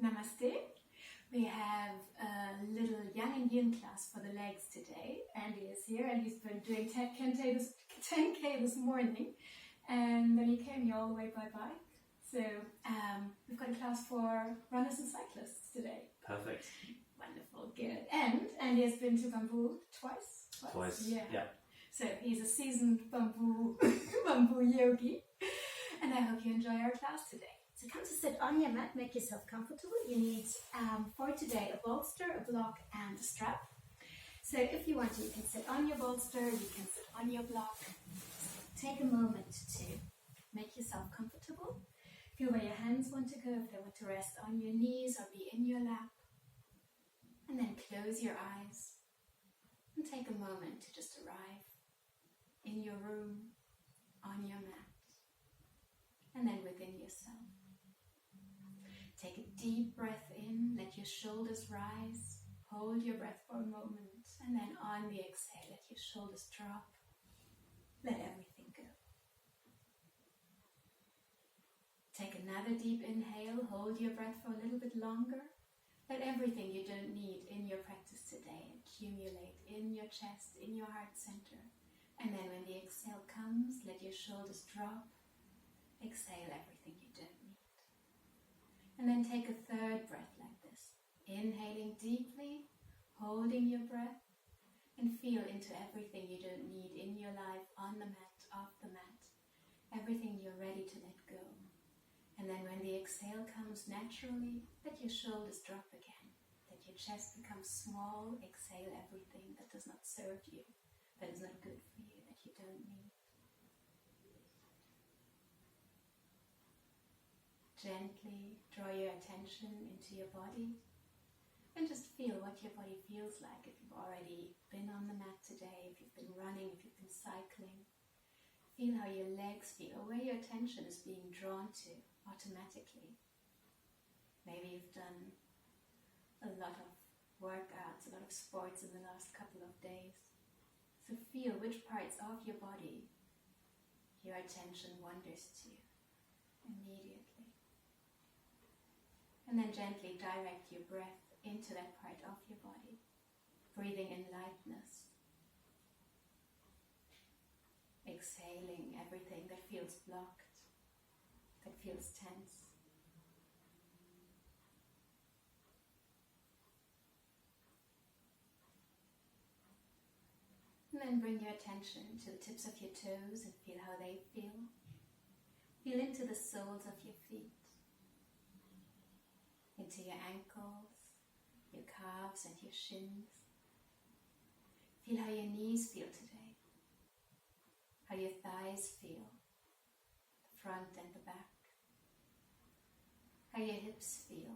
Namaste. We have a little yang and yin class for the legs today. Andy is here and he's been doing 10K this morning, and then he came here all the way by bike. So we've got a class for runners and cyclists today. Perfect. Wonderful, good. And Andy has been to Bamboo twice? Twice, yeah. So he's a seasoned bamboo yogi, and I hope you enjoy our class today. So come to sit on your mat, make yourself comfortable. You need, for today, a bolster, a block, and a strap. So if you want to, you can sit on your bolster, you can sit on your block. Take a moment to make yourself comfortable. Feel where your hands want to go, if they want to rest on your knees or be in your lap. And then close your eyes and take a moment to just arrive in your room, on your mat, and then within yourself. Take a deep breath in, let your shoulders rise, hold your breath for a moment, and then on the exhale, let your shoulders drop, let everything go. Take another deep inhale, hold your breath for a little bit longer. Let everything you don't need in your practice today accumulate in your chest, in your heart center. And then when the exhale comes, let your shoulders drop, exhale everything you don't need. And then take a third breath like this. Inhaling deeply, holding your breath, and feel into everything you don't need in your life, on the mat, off the mat. Everything you're ready to let go. And then when the exhale comes naturally, let your shoulders drop again. Let your chest become small. Exhale everything that does not serve you, that is not good for you, that you don't need. Gently draw your attention into your body and just feel what your body feels like. If you've already been on the mat today, if you've been running, if you've been cycling, feel how your legs feel, where your attention is being drawn to automatically. Maybe you've done a lot of workouts, a lot of sports in the last couple of days. So feel which parts of your body your attention wanders to immediately. And then gently direct your breath into that part of your body, breathing in lightness. Exhaling everything that feels blocked, that feels tense. And then bring your attention to the tips of your toes and feel how they feel. Feel into the soles of your feet, into your ankles, your calves and your shins. Feel how your knees feel today, how your thighs feel, the front and the back, how your hips feel,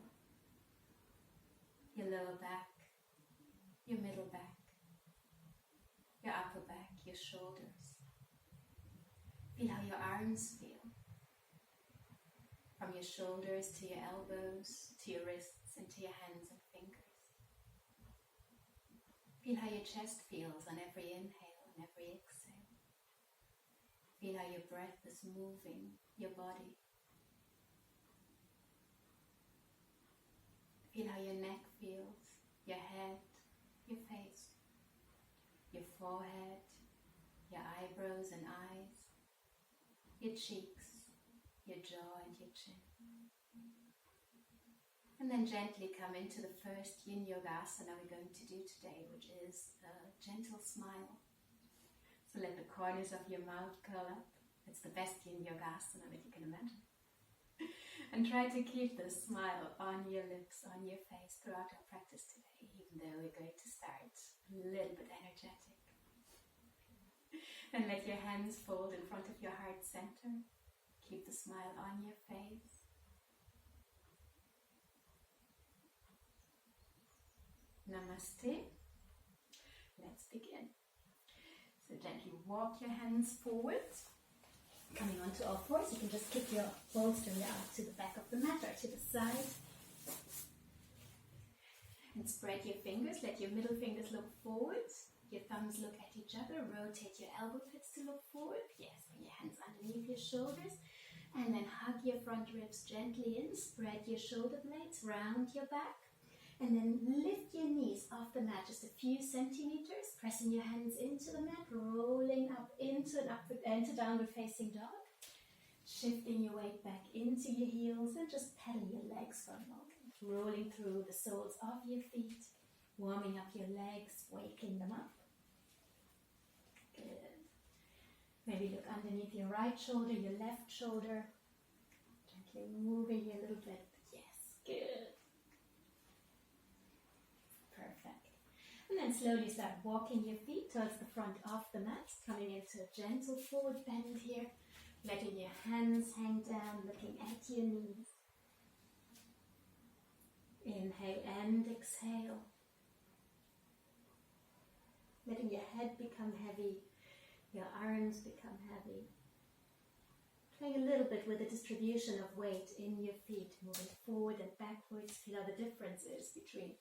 your lower back, your middle back, your upper back, your shoulders. Feel how your arms feel, from your shoulders to your elbows, to your wrists, and to your hands and fingers. Feel how your chest feels on every inhale and every exhale. Feel how your breath is moving your body. Feel how your neck feels, your head, your face, your forehead, your eyebrows and eyes, your cheeks, your jaw and your chin. And then gently come into the first yin yogasana we're going to do today, which is a gentle smile. So let the corners of your mouth curl up. It's the best yin yogasana that you can imagine. And try to keep this smile on your lips, on your face throughout our practice today, even though we're going to start a little bit energetic. And let your hands fold in front of your heart center. Keep the smile on your face. Namaste. Let's begin. So gently walk your hands forward. Coming onto all fours, you can just kick your bolster out to the back of the mat or to the side. And spread your fingers. Let your middle fingers look forward. Your thumbs look at each other. Rotate your elbow pits to look forward. Yes, bring your hands underneath your shoulders. And then hug your front ribs gently in, spread your shoulder blades, round your back. And then lift your knees off the mat just a few centimeters, pressing your hands into the mat, rolling up into downward facing dog. Shifting your weight back into your heels and just pedal your legs for a moment. Rolling through the soles of your feet, warming up your legs, waking them up. Good. Maybe look underneath your right shoulder, your left shoulder. Gently moving you a little bit. Yes, good. Perfect. And then slowly start walking your feet towards the front of the mat, coming into a gentle forward bend here, letting your hands hang down, looking at your knees. Inhale and exhale. Letting your head become heavy, your arms become heavy. Playing a little bit with the distribution of weight in your feet, moving forward and backwards. Feel how the difference is between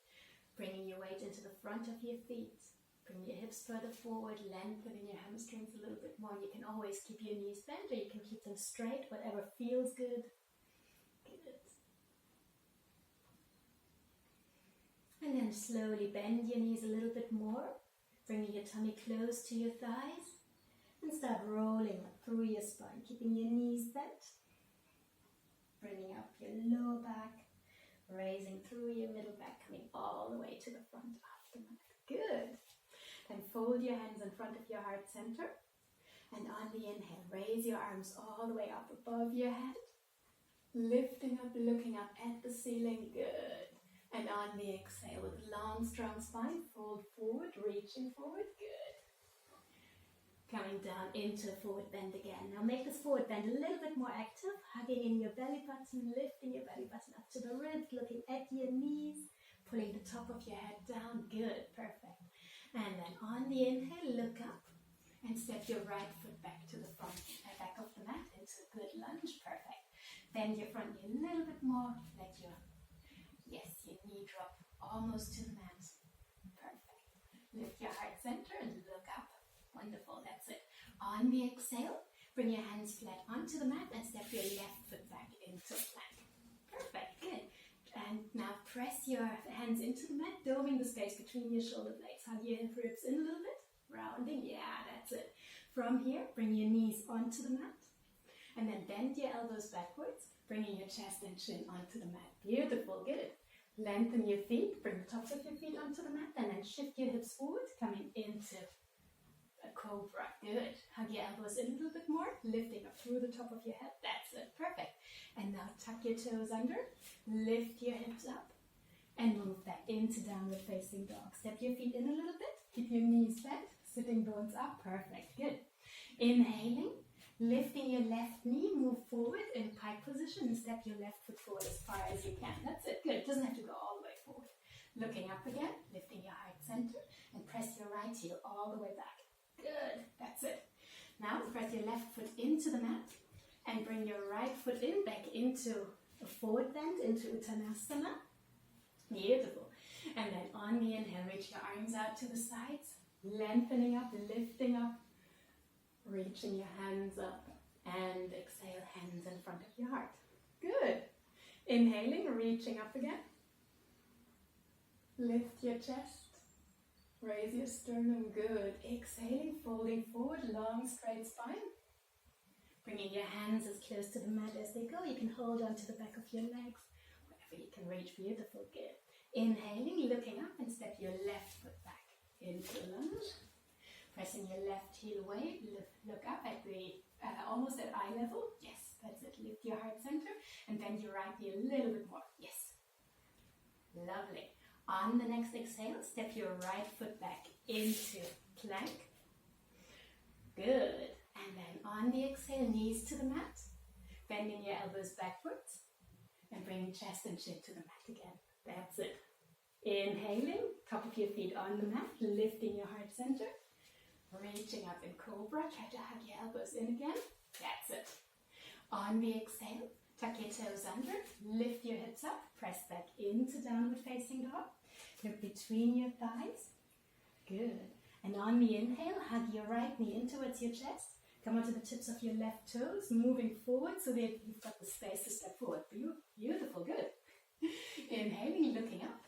bringing your weight into the front of your feet, bring your hips further forward, lengthening your hamstrings a little bit more. You can always keep your knees bent or you can keep them straight, whatever feels good. Good. And then slowly bend your knees a little bit more, bringing your tummy close to your thighs, and start rolling up through your spine, keeping your knees bent, bringing up your lower back, raising through your middle back, coming all the way to the front of the mat. Good. Then fold your hands in front of your heart center. And on the inhale, raise your arms all the way up above your head. Lifting up, looking up at the ceiling. Good. And on the exhale, with a long, strong spine, fold forward, reaching forward. Good. Coming down into forward bend again. Now make this forward bend a little bit more active, hugging in your belly button, lifting your belly button up to the ribs, looking at your knees, pulling the top of your head down. Good, perfect. And then on the inhale, look up and step your right foot back to the front, back of the mat into a good lunge. Perfect. Bend your front knee a little bit more. Let your knee drop almost to the mat. Perfect. Lift your heart center and look up. Wonderful, that's it. On the exhale, bring your hands flat onto the mat and step your left foot back into plank. Perfect, good. And now press your hands into the mat, doming the space between your shoulder blades. Hug your hip ribs in a little bit, rounding, yeah, that's it. From here, bring your knees onto the mat, and then bend your elbows backwards, bringing your chest and chin onto the mat. Beautiful, good. Lengthen your feet, bring the tops of your feet onto the mat, and then shift your hips forward, coming into a cobra. Good. Hug your elbows in a little bit more, lifting up through the top of your head. That's it. Perfect. And now tuck your toes under, lift your hips up, and move back into downward facing dog. Step your feet in a little bit, keep your knees bent, sitting bones up. Perfect. Good. Inhaling, lifting your left knee, move forward in pike position and step your left foot forward as far as you can. That's it. Good. It doesn't have to go all the way forward. Looking up again, lifting your heart center, and press your right heel all the way back. Good, that's it. Now press your left foot into the mat and bring your right foot in, back into a forward bend, into Uttanasana. Beautiful. And then on the inhale, reach your arms out to the sides, lengthening up, lifting up, reaching your hands up, and exhale, hands in front of your heart. Good. Inhaling, reaching up again. Lift your chest. Raise your sternum, good. Exhaling, folding forward, long straight spine. Bringing your hands as close to the mat as they go. You can hold on to the back of your legs, wherever you can reach. Beautiful, good. Inhaling, looking up and step your left foot back into a lunge. Pressing your left heel away, look up at the, almost at eye level. Yes, that's it. Lift your heart center and bend your right knee a little bit more. Yes. Lovely. On the next exhale, step your right foot back into plank. Good. And then on the exhale, knees to the mat, bending your elbows backwards, and bringing chest and chin to the mat again. That's it. Inhaling, top of your feet on the mat, lifting your heart center, reaching up in cobra. Try to hug your elbows in again. That's it. On the exhale, tuck your toes under, lift your hips up, press back into downward facing dog. Look between your thighs. Good. And on the inhale, hug your right knee in towards your chest. Come onto the tips of your left toes, moving forward so that you've got the space to step forward. Beautiful, good. Inhaling, looking up,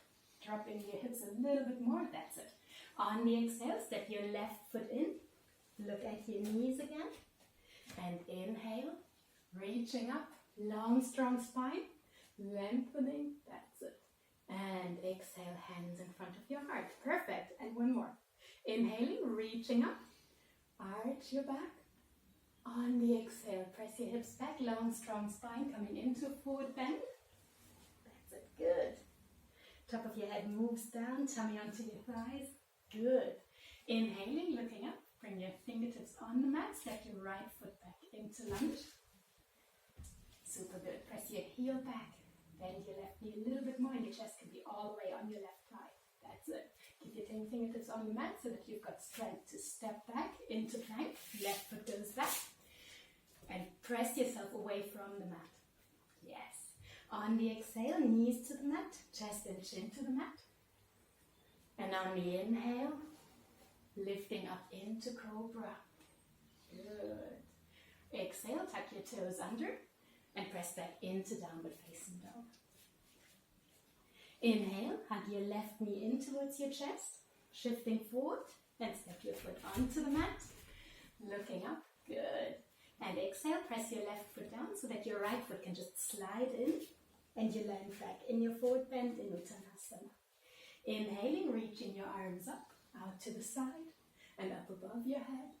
dropping your hips a little bit more, that's it. On the exhale, step your left foot in, look at your knees again, and inhale, reaching up, long, strong spine, lengthening, that's it. And exhale, hands in front of your heart. Perfect. And one more. Inhaling, reaching up, arch your back. On the exhale, press your hips back, long, strong spine, coming into a forward bend. That's it, good. Top of your head moves down, tummy onto your thighs. Good. Inhaling, looking up, bring your fingertips on the mat, step your right foot back into lunge. Super good. Press your heel back. Bend your left knee a little bit more and your chest can be all the way on your left thigh. That's it. Keep your fingertips on the mat so that you've got strength to step back into plank. Left foot goes back. And press yourself away from the mat. Yes. On the exhale, knees to the mat, chest and chin to the mat. And on the inhale, lifting up into cobra. Good. Exhale, tuck your toes under. And press back into downward facing dog. Inhale, hug your left knee in towards your chest, shifting forward, and step your foot onto the mat, looking up, good. And exhale, press your left foot down so that your right foot can just slide in, and you land back in your forward bend in Uttanasana. Inhaling, reaching your arms up, out to the side, and up above your head.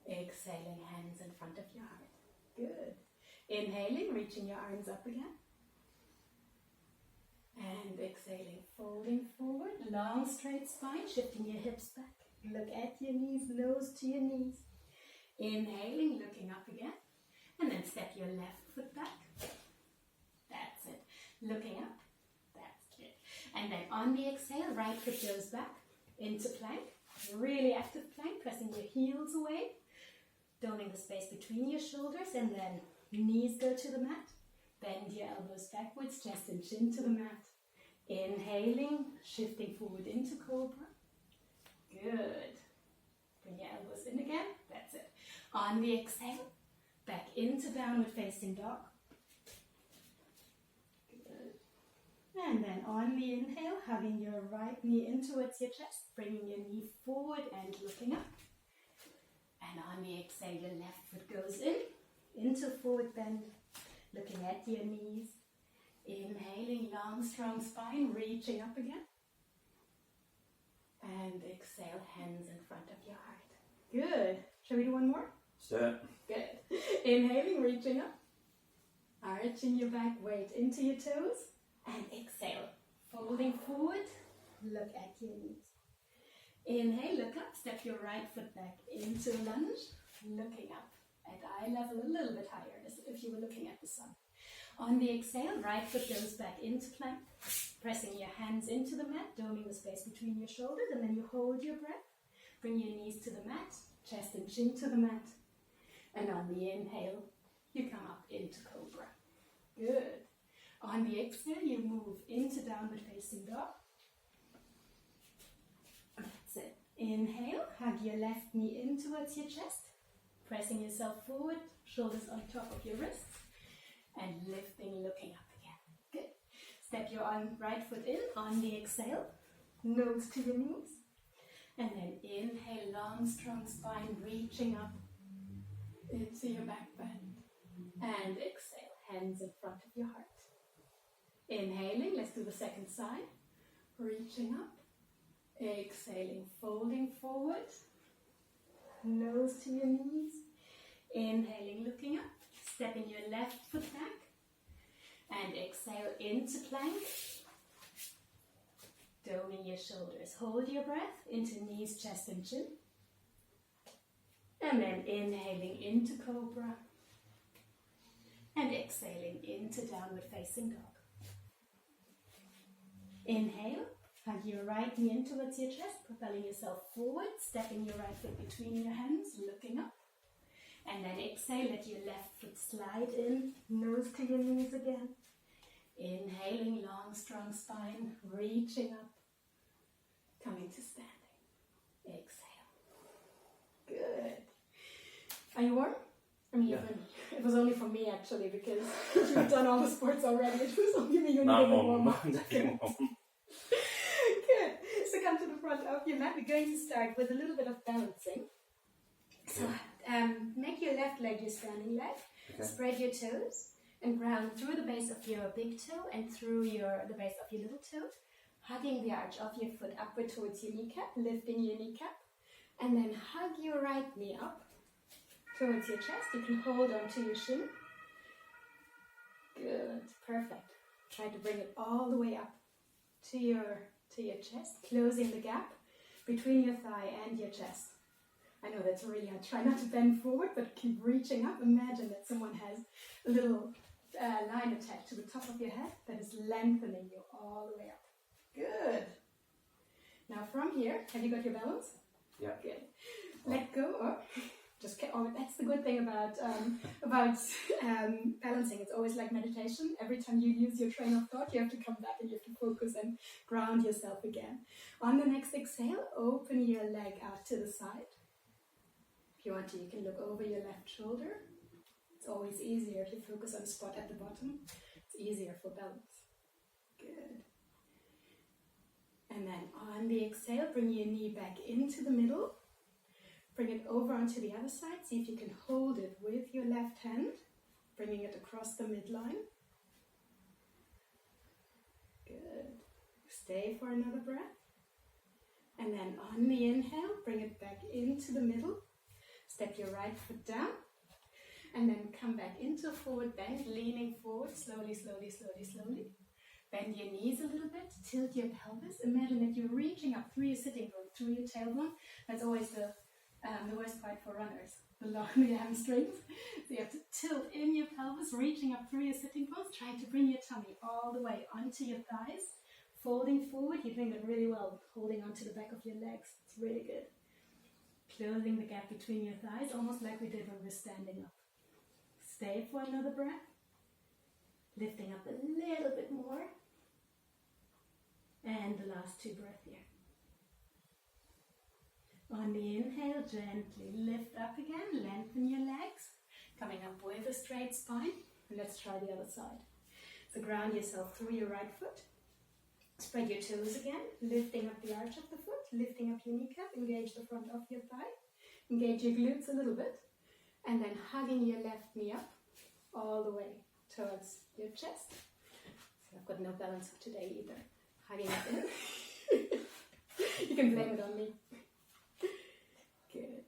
Exhaling, hands in front of your heart. Good. Inhaling, reaching your arms up again. And exhaling, folding forward, long straight spine, shifting your hips back. Look at your knees, nose to your knees. Inhaling, looking up again. And then step your left foot back. That's it. Looking up. That's it. And then on the exhale, right foot goes back into plank. Really active plank, pressing your heels away. Doning the space between your shoulders, and then knees go to the mat. Bend your elbows backwards, chest and chin to the mat. Inhaling, shifting forward into cobra. Good. Bring your elbows in again. That's it. On the exhale, back into downward facing dog. Good. And then on the inhale, hugging your right knee in towards your chest, bringing your knee forward and looking up. And on the exhale, your left foot goes in, into forward bend, looking at your knees. Inhaling, long, strong spine, reaching up again. And exhale, hands in front of your heart. Good. Shall we do one more? Set. Good. Inhaling, reaching up. Arching your back, weight into your toes. And exhale, folding forward, look at your knees. Inhale, look up, step your right foot back into lunge, looking up at eye level, a little bit higher, as if you were looking at the sun. On the exhale, right foot goes back into plank, pressing your hands into the mat, doming the space between your shoulders, and then you hold your breath. Bring your knees to the mat, chest and chin to the mat. And on the inhale, you come up into cobra. Good. On the exhale, you move into downward facing dog. That's it. Inhale, hug your left knee in towards your chest, pressing yourself forward, shoulders on top of your wrists, and lifting, looking up again. Good. Step your right foot in on the exhale, nose to your knees, and then inhale, long, strong spine, reaching up into your back bend, and exhale, hands in front of your heart. Inhaling, let's do the second side, reaching up. Exhaling, folding forward, nose to your knees. Inhaling, looking up, stepping your left foot back. And exhale into plank. Doming your shoulders. Hold your breath into knees, chest and chin. And then inhaling into cobra. And exhaling into downward facing dog. Inhale. Hug your right knee in towards your chest, propelling yourself forward, stepping your right foot between your hands, looking up. And then exhale, let your left foot slide in, nose to your knees again. Inhaling, long, strong spine, reaching up, coming to standing. Exhale. Good. Are you warm? I mean, Yeah. it was only for me actually, because you've done all the sports already. It was only me who No, needed a I'm warm up. definitely warm. Good. So come to the front of your mat. We're going to start with a little bit of balancing. So make your left leg your standing leg. Okay. Spread your toes and ground through the base of your big toe and through the base of your little toe, hugging the arch of your foot upward towards your kneecap, lifting your kneecap, and then hug your right knee up towards your chest. You can hold on to your shin. Good, perfect. Try to bring it all the way up to your chest, closing the gap between your thigh and your chest. I know that's really hard. Try not to bend forward, but keep reaching up. Imagine that someone has a little line attached to the top of your head that is lengthening you all the way up. Good. Now from here, have you got your balance? Yeah. Good. Let go. That's the good thing about balancing. It's always like meditation. Every time you use your train of thought, you have to come back and you have to focus and ground yourself again. On the next exhale, open your leg out to the side. If you want to, you can look over your left shoulder. It's always easier to focus on a spot at the bottom. It's easier for balance. Good. And then on the exhale, bring your knee back into the middle. Bring it over onto the other side. See if you can hold it with your left hand, bringing it across the midline. Good. Stay for another breath. And then on the inhale, bring it back into the middle. Step your right foot down. And then come back into a forward bend, leaning forward, slowly, slowly, slowly, slowly. Bend your knees a little bit, tilt your pelvis. Imagine that you're reaching up through your sitting bone, through your tailbone. That's always the worst part for runners, the hamstrings. So you have to tilt in your pelvis, reaching up through your sitting bones, trying to bring your tummy all the way onto your thighs, folding forward. You're doing that really well, holding onto the back of your legs. It's really good. Closing the gap between your thighs, almost like we did when we're standing up. Stay for another breath. Lifting up a little bit more. And the last two breaths here. On the inhale, gently lift up again, lengthen your legs, coming up with a straight spine. And let's try the other side. So ground yourself through your right foot. Spread your toes again, lifting up the arch of the foot, lifting up your kneecap, engage the front of your thigh, engage your glutes a little bit, and then hugging your left knee up all the way towards your chest. So I've got no balance today either. Hugging up in. You can blame it on me. Good.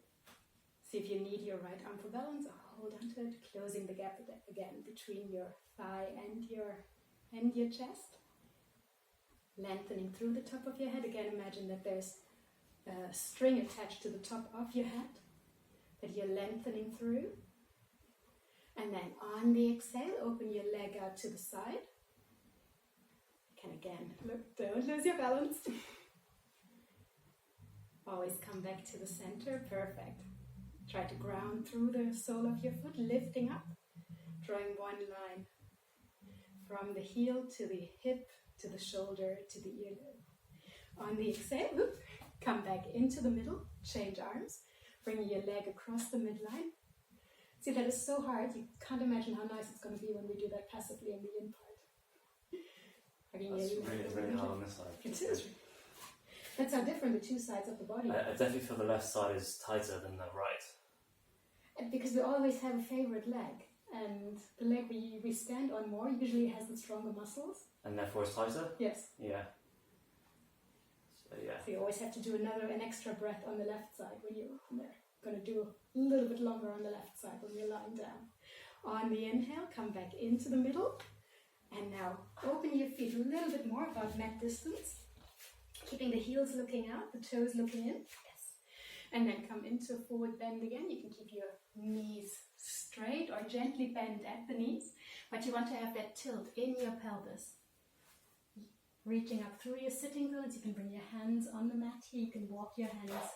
See if you need your right arm for balance, or hold on to it, closing the gap again between your thigh and your chest. Lengthening through the top of your head. Again, imagine that there's a string attached to the top of your head that you're lengthening through. And then on the exhale, open your leg out to the side. You can again, look, don't lose your balance. Always come back to the center. Perfect. Try to ground through the sole of your foot, lifting up, drawing one line from the heel to the hip, to the shoulder, to the earlobe. On the exhale, come back into the middle, change arms, bring your leg across the midline. See, that is so hard, you can't imagine how nice it's going to be when we do that passively in the in part. That's really hard on this side. It is. That's how different the two sides of the body are. I definitely feel the left side is tighter than the right. And because we always have a favorite leg. And the leg we stand on more usually has the stronger muscles. And therefore it's tighter? Yes. Yeah. So yeah. So you always have to do an extra breath on the left side when you're going to do a little bit longer on the left side when you're lying down. On the inhale, come back into the middle. And now open your feet a little bit more, about mat distance. Keeping the heels looking out, the toes looking in. Yes. And then come into a forward bend again. You can keep your knees straight or gently bend at the knees, but you want to have that tilt in your pelvis. Reaching up through your sitting bones, you can bring your hands on the mat here. You can walk your hands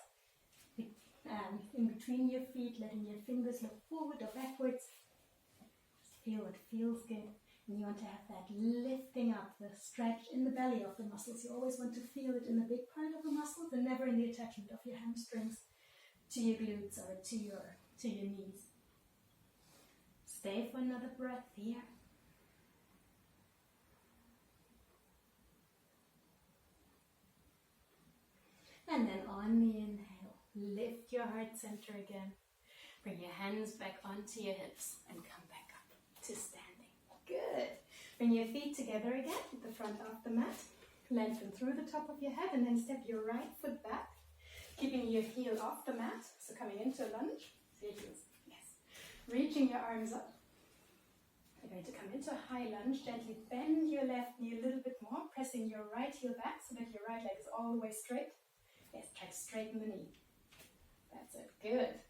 in between your feet, letting your fingers look forward or backwards. Just feel what feels good. And you want to have that lifting up, the stretch in the belly of the muscles. You always want to feel it in the big part of the muscles and never in the attachment of your hamstrings to your glutes or to your to your knees. Stay for another breath here. And then on the inhale, lift your heart center again. Bring your hands back onto your hips and come back up to standing. Good. Bring your feet together again at the front of the mat. Lengthen through the top of your head and then step your right foot back, keeping your heel off the mat. So coming into a lunge. Yes. Reaching your arms up. You're going to come into a high lunge. Gently bend your left knee a little bit more, pressing your right heel back so that your right leg is all the way straight. Yes, try to straighten the knee. That's it. Good.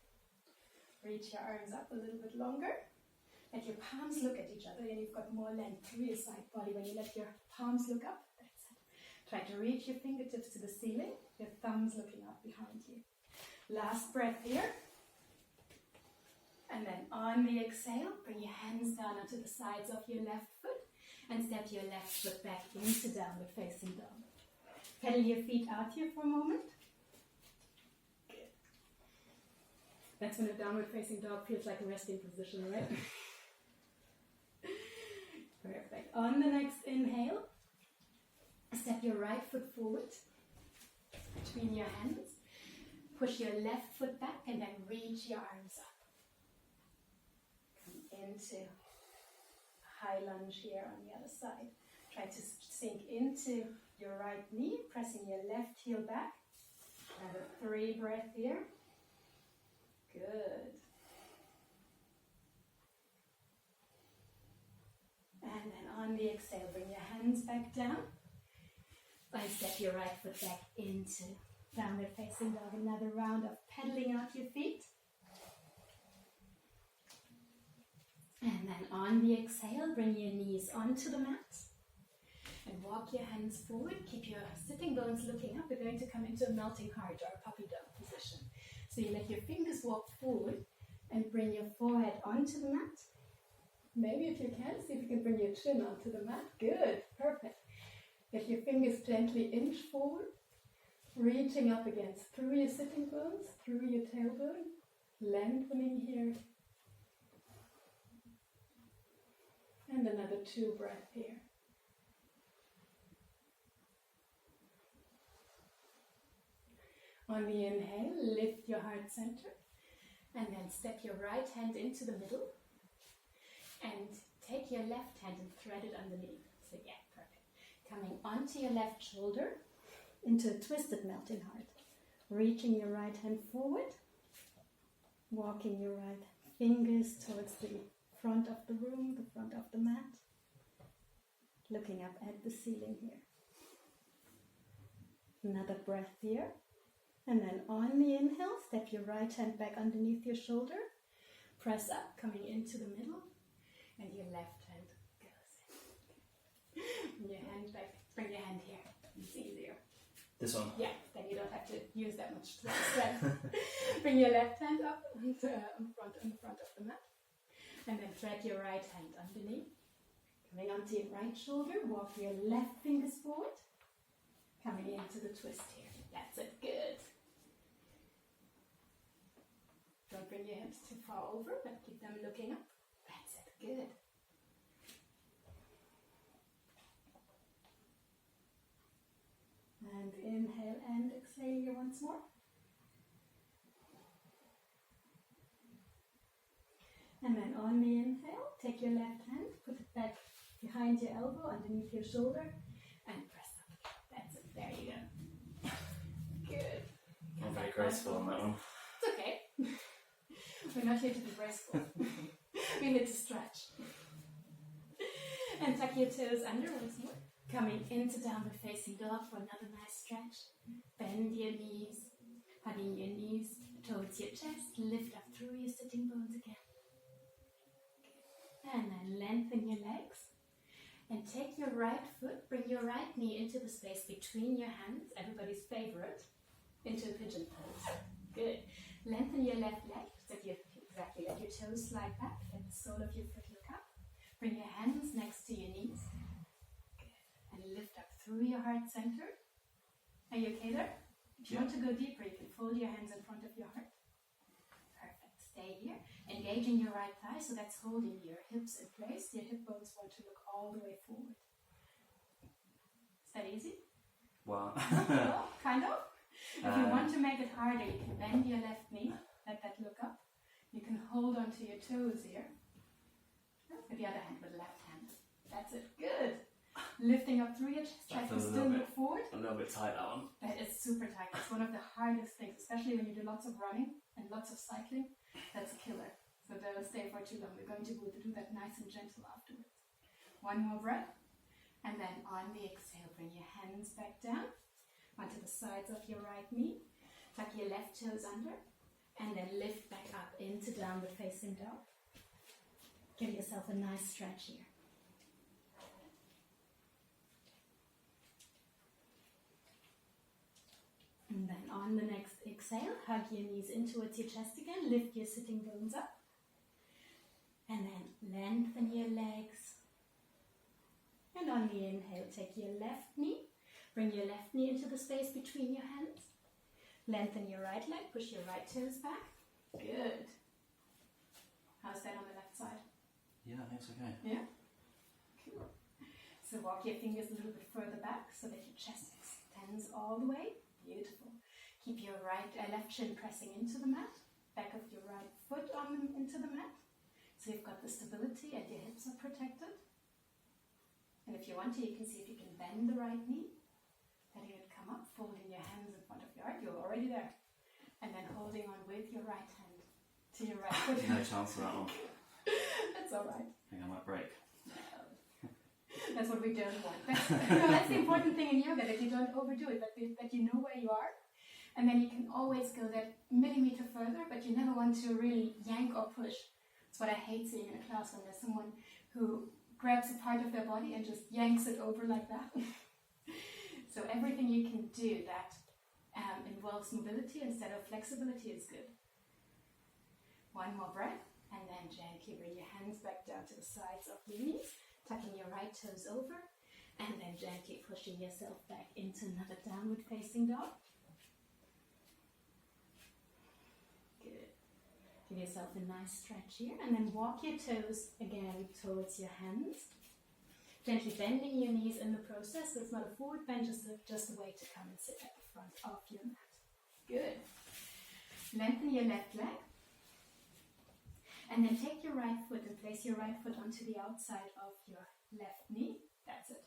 Reach your arms up a little bit longer. Let your palms look at each other, and you've got more length through your side body when you let your palms look up. That's it. Try to reach your fingertips to the ceiling, your thumbs looking up behind you. Last breath here. And then on the exhale, bring your hands down onto the sides of your left foot and step your left foot back into downward facing dog. Pedal your feet out here for a moment. Good. That's when a downward facing dog feels like a resting position, right? Perfect. On the next inhale, step your right foot forward between your hands. Push your left foot back and then reach your arms up. Come into a high lunge here on the other side. Try to sink into your right knee, pressing your left heel back. Another 3 breaths here. Good. And then on the exhale, bring your hands back down. And step your right foot back into downward facing dog. Another round of pedaling out your feet. And then on the exhale, bring your knees onto the mat. And walk your hands forward. Keep your sitting bones looking up. We're going to come into a melting heart or a puppy dog position. So you let your fingers walk forward and bring your forehead onto the mat. Maybe if you can, see if you can bring your chin onto the mat. Good, perfect. Let your fingers gently inch forward, reaching up against through your sitting bones, through your tailbone, lengthening here. And another 2 breaths here. On the inhale, lift your heart center and then step your right hand into the middle and take your left hand and thread it underneath. So yeah, perfect. Coming onto your left shoulder into a twisted melting heart. Reaching your right hand forward, walking your right fingers towards the front of the room, the front of the mat, looking up at the ceiling here. Another breath here. And then on the inhale, step your right hand back underneath your shoulder. Press up, coming into the middle. And your left hand goes in. Bring your hand back. Bring your hand here. It's easier. This one? Yeah, then you don't have to use that much strength. Bring your left hand up on the front of the mat. And then thread your right hand underneath. Coming onto your right shoulder, walk your left fingers forward. Coming into the twist here. That's it. Good. Don't bring your hips too far over, but keep them looking up. That's it. Good. And inhale and exhale here once more. And then on the inhale, take your left hand, put it back behind your elbow, underneath your shoulder, and press up. That's it. There you go. Good. Not very graceful on that one. It's okay. We're not here to be graceful. We're here to stretch. And tuck your toes under once more. Coming into downward facing dog for another nice stretch. Bend your knees, hugging your knees towards your chest. Lift up through your sitting bones again. And then lengthen your legs. And take your right foot, bring your right knee into the space between your hands, everybody's favorite, into a pigeon pose. Good. Lengthen your left leg, so exactly, let your toes slide back, let the sole of your foot look up. Bring your hands next to your knees. Good. And lift up through your heart center. Are you okay there? If you want to go deeper, you can fold your hands in front of your heart. Perfect. Stay here, engaging your right thigh, so that's holding your hips in place. Your hip bones want to look all the way forward. Is that easy? Well, Well, kind of. If you want to make it harder, you can bend your left knee, let that look up. You can hold onto your toes here. With the other hand, with the left hand. That's it. Good. Lifting up through your chest, try to still look forward. a little bit tight, that one. That is super tight. It's one of the hardest things, especially when you do lots of running and lots of cycling. That's a killer. So don't stay for too long. We're going to do that nice and gentle afterwards. One more breath. And then on the exhale, bring your hands back down onto the sides of your right knee. Tuck your left toes under. And then lift back up into downward facing dog. Give yourself a nice stretch here. And then on the next exhale, hug your knees in towards your chest again. Lift your sitting bones up. And then lengthen your legs. And on the inhale, take your left knee. Bring your left knee into the space between your hands. Lengthen your right leg. Push your right toes back. Good. How's that on the left side? Yeah, I think it's okay. Yeah? Cool. So walk your fingers a little bit further back so that your chest extends all the way. Beautiful. Keep your left shin pressing into the mat. Back of your right foot into the mat. So you've got the stability and your hips are protected. And if you want to, you can see if you can bend the right knee. Letting it come up, folding your hands in front of your heart. You're already there. And then holding on with your right hand to your right foot. No chance of that one. That's all right. I think I might break. That's what we don't want. That's the important thing in yoga, that you don't overdo it, that you know where you are. And then you can always go that millimeter further, but you never want to really yank or push. It's what I hate seeing in a class, when there's someone who grabs a part of their body and just yanks it over like that. So everything you can do that involves mobility instead of flexibility is good. One more breath, and then gently bring your hands back down to the sides of your knees, tucking your right toes over, and then gently pushing yourself back into another downward facing dog. Good. Give yourself a nice stretch here, and then walk your toes again towards your hands. Gently bending your knees in the process, so it's not a forward bend, just a way to come and sit at the front of your mat. Good. Lengthen your left leg. And then take your right foot and place your right foot onto the outside of your left knee. That's it.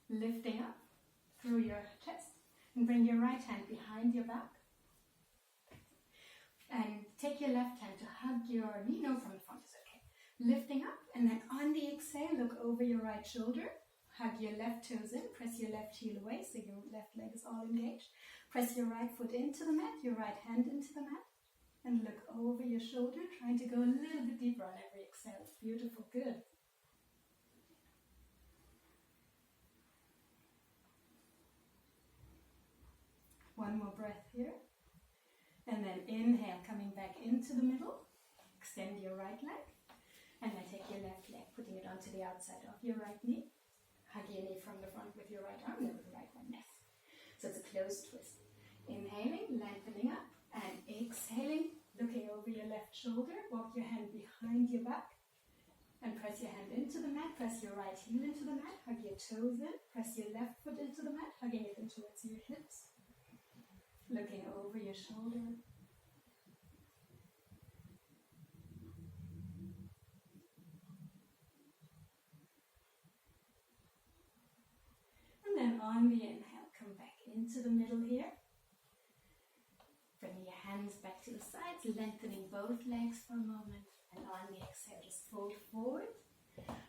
Lifting up through your chest. And bring your right hand behind your back. And take your left hand to hug your knee. No, from the front is okay. Lifting up, and then on the exhale, look over your right shoulder. Hug your left toes in. Press your left heel away so your left leg is all engaged. Press your right foot into the mat, your right hand into the mat. And look over your shoulder, trying to go a little bit deeper on every exhale. Beautiful, good. One more breath here. And then inhale, coming back into the middle. Extend your right leg. And then take your left leg, putting it onto the outside of your right knee. Hug your knee from the front with your right arm, then with the right one, yes. So it's a closed twist. Inhaling, lengthening up, and exhaling, looking over your left shoulder. Walk your hand behind your back, and press your hand into the mat. Press your right heel into the mat. Hug your toes in. Press your left foot into the mat, hugging it in towards your hips. Looking over your shoulder. And then on the inhale, come back into the middle here. Bringing your hands back to the sides, lengthening both legs for a moment. And on the exhale, just fold forward.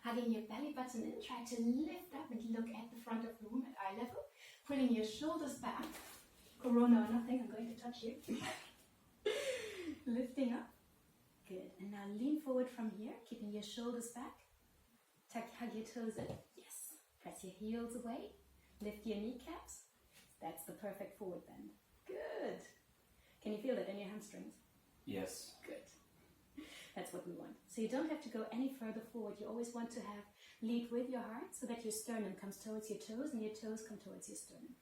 Hugging your belly button in, try to lift up and look at the front of the room at eye level. Pulling your shoulders back. Corona or nothing, I'm going to touch you. Lifting up. Good. And now lean forward from here, keeping your shoulders back. Hug your toes in. Yes. Press your heels away. Lift your kneecaps. That's the perfect forward bend. Good. Can you feel it in your hamstrings? Yes. Good. That's what we want. So you don't have to go any further forward. You always want to have lead with your heart so that your sternum comes towards your toes and your toes come towards your sternum.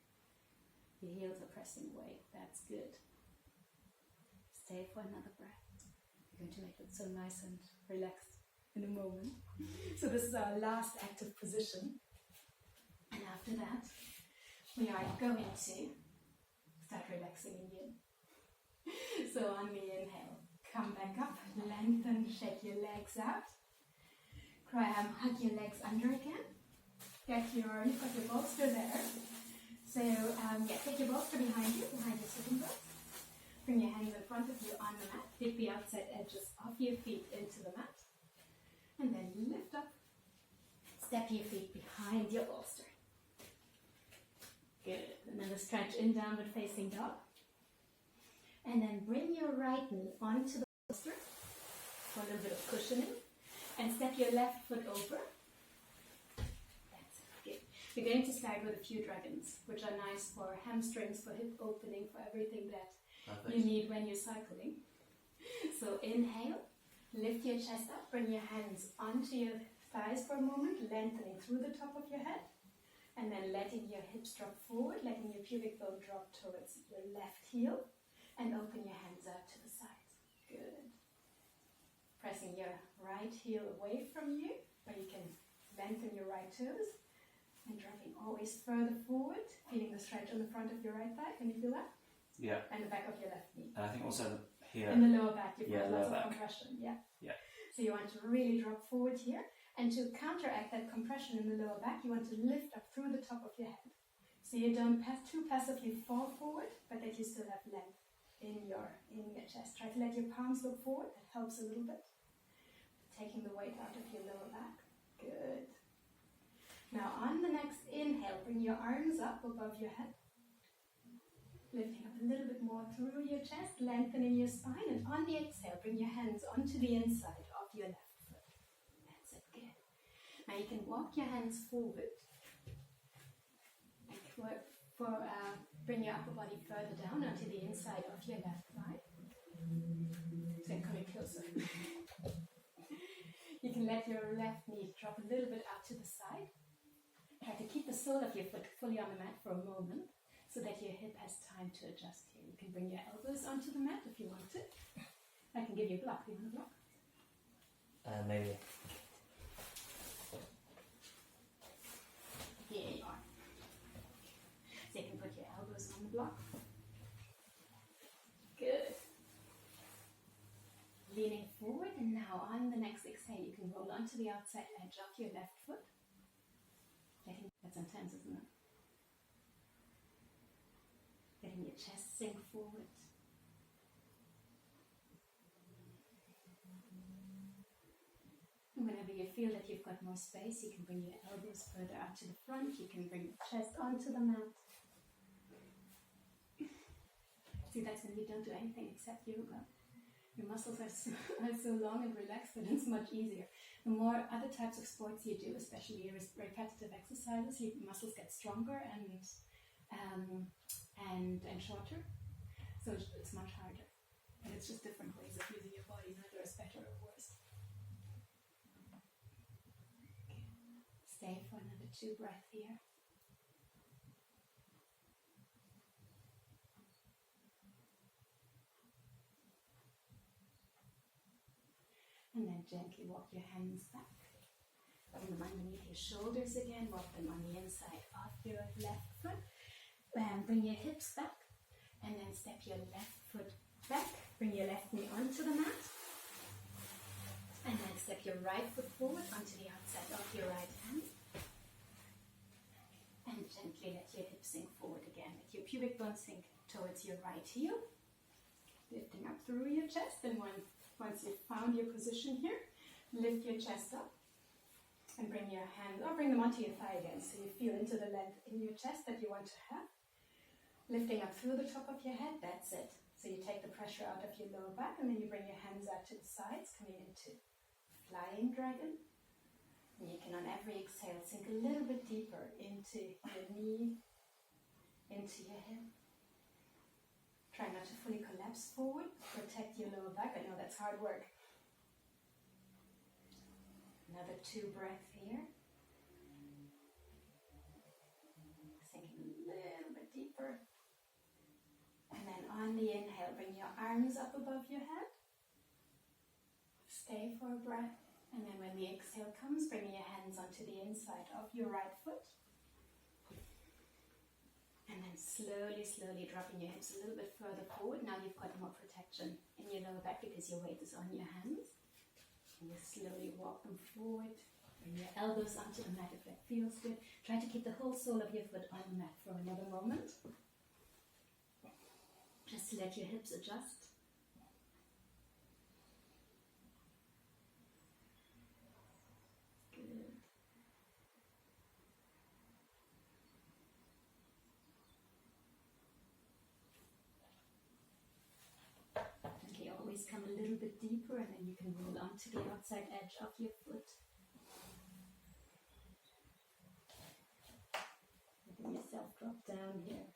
Your heels are pressing away. That's good. Stay for another breath. going to make it so nice and relaxed in a moment. So this is our last active position. And after that, we are going to start relaxing again. So on the inhale, come back up, lengthen, shake your legs out. Hug your legs under again. You've got your bolster there. So take your bolster behind your sitting bones. Bring your hands in front of you on the mat. Take the outside edges of your feet into the mat. And then lift up. Step your feet behind your bolster. Good. Another stretch in downward facing dog. And then bring your right knee onto the bolster for a little bit of cushioning. And step your left foot over. That's it. Good. We're going to start with a few dragons, which are nice for hamstrings, for hip opening, for everything that you need when you're cycling. So inhale, lift your chest up, bring your hands onto your thighs for a moment, lengthening through the top of your head. And then letting your hips drop forward, letting your pubic bone drop towards your left heel. And open your hands out to the sides. Good. Pressing your right heel away from you, where you can lengthen your right toes. And dropping always further forward, feeling the stretch on the front of your right thigh. Can you feel that? Yeah. And the back of your left knee. And I think also here. In the lower back, you've got lots of back. compression. Yeah. Yeah. So you want to really drop forward here. And to counteract that compression in the lower back, you want to lift up through the top of your head. So you don't too passively fall forward, but that you still have length in your chest. Try to let your palms look forward. That helps a little bit. Taking the weight out of your lower back. Good. Now on the next inhale, bring your arms up above your head. Lifting up a little bit more through your chest, lengthening your spine. And on the exhale, bring your hands onto the inside of your left foot. That's it. Good. Now you can walk your hands forward. Bring your upper body further down onto the inside of your left thigh. So I'm coming closer. You can let your left knee drop a little bit out to the side. Try to keep the sole of your foot fully on the mat for a moment so that your hip has time to adjust here. You can bring your elbows onto the mat if you want to. I can give you a block. Do you want a block? Maybe. Here you are. So you can put your elbows on the block. Good. Leaning forward, and now on the next exhale, you can roll onto the outside edge of your left foot. That's intense, isn't it? Letting your chest sink forward. And whenever you feel that you've got more space, you can bring your elbows further out to the front. You can bring the chest onto the mat. See, that's when you don't do anything except yoga. Your muscles are so long and relaxed that it's much easier. The more other types of sports you do, especially repetitive exercises, your muscles get stronger and shorter. So it's much harder. And it's just different ways of using your body, neither is better or worse. Okay. Stay for another 2 breaths here. And then gently walk your hands back. Bring them underneath your shoulders again. Walk them on the inside of your left foot. Bring your hips back. And then step your left foot back. Bring your left knee onto the mat. And then step your right foot forward onto the outside of your right hand. And gently let your hips sink forward again. Let your pubic bone sink towards your right heel. Lifting up through your chest. And once you've found your position here, lift your chest up and bring your hands, or bring them onto your thigh again so you feel into the length in your chest that you want to have. Lifting up through the top of your head, that's it. So you take the pressure out of your lower back and then you bring your hands out to the sides, coming into flying dragon. And you can on every exhale sink a little bit deeper into your knee, into your hip. Try not to fully collapse forward. Protect your lower back. I know that's hard work. Another 2 breaths here. Sinking a little bit deeper. And then on the inhale, bring your arms up above your head. Stay for a breath. And then when the exhale comes, bring your hands onto the inside of your right foot. And then slowly, slowly dropping your hips a little bit further forward. Now you've got more protection in your lower back because your weight is on your hands. And you slowly walk them forward. Bring your elbows onto the mat if that feels good. Try to keep the whole sole of your foot on the mat for another moment. Just let your hips adjust. Good. Okay, always come a little bit deeper and then you can roll onto the outside edge of your foot. Letting yourself drop down here.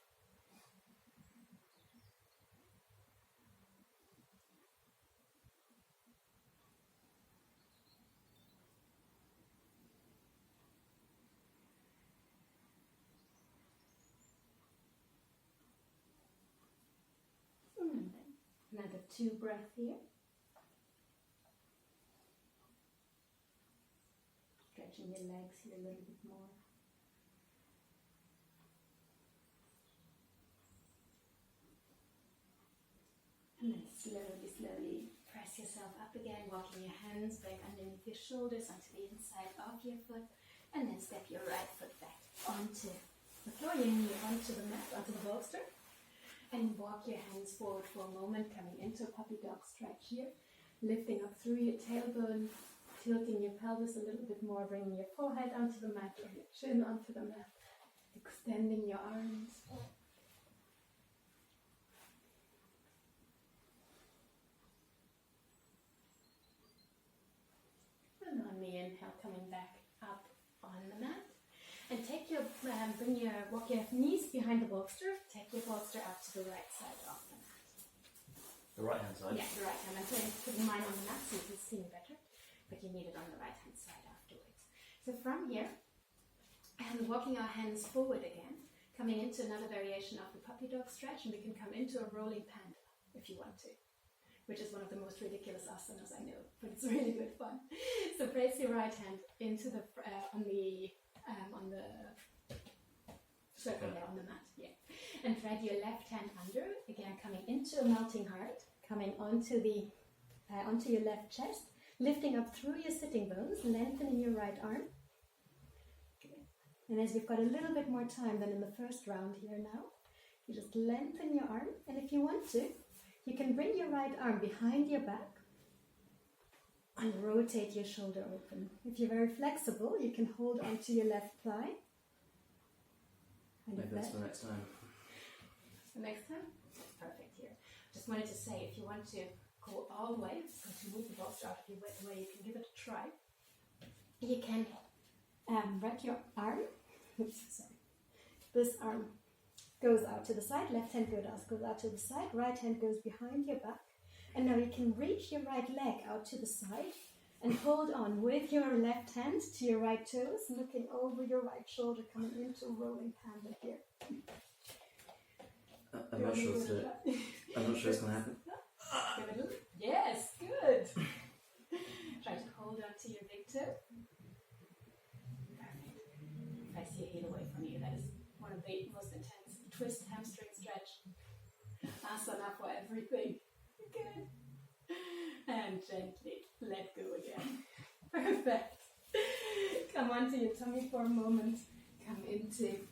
And then another 2 breaths here. Stretching your legs here a little bit more. And then slowly, slowly press yourself up again, walking your hands back underneath your shoulders onto the inside of your foot, and then step your right foot back onto the floor, your knee onto the mat, onto the bolster, and walk your hands forward for a moment, coming into a puppy dog stretch here, lifting up through your tailbone, tilting your pelvis a little bit more, bringing your forehead onto the mat or your chin onto the mat, extending your arms. And on the inhale, coming back up on the mat. And take your, walk your knees behind the bolster, take your bolster out to the right side of the mat. The right hand side? Yeah, the right hand. I'm putting mine on the mat so you can see me better, but you need it on the right hand side afterwards. So from here, and walking our hands forward again, coming into another variation of the puppy dog stretch, and we can come into a rolling panda if you want to, which is one of the most ridiculous asanas I know, but it's really good fun. So place your right hand into the on the circle there on the mat, yeah, and thread your left hand under, again coming into a melting heart, coming onto the onto your left chest, lifting up through your sitting bones, lengthening your right arm. Okay. And as we've got a little bit more time than in the first round here now, you just lengthen your arm, and if you want to, you can bring your right arm behind your back and rotate your shoulder open. If you're very flexible, you can hold onto your left thigh. And maybe that's the next time. The next time? Perfect here. Just wanted to say, if you want to go all the way, to move the bolster out of your way, you can give it a try. You can wrap your arm. Oops, sorry. This arm goes out to the side, left hand goes out to the side, right hand goes behind your back. And now you can reach your right leg out to the side and hold on with your left hand to your right toes, looking over your right shoulder, coming into rolling panda here. I'm not sure it's going to happen. Give it a look. Yes, good. Try to hold on to your big toe. Perfect. If I see a heel away from you, that is one of the most intense twist hamstring stretch asana for everything. Good. And gently let go again. Perfect. Come onto your tummy for a moment. Come into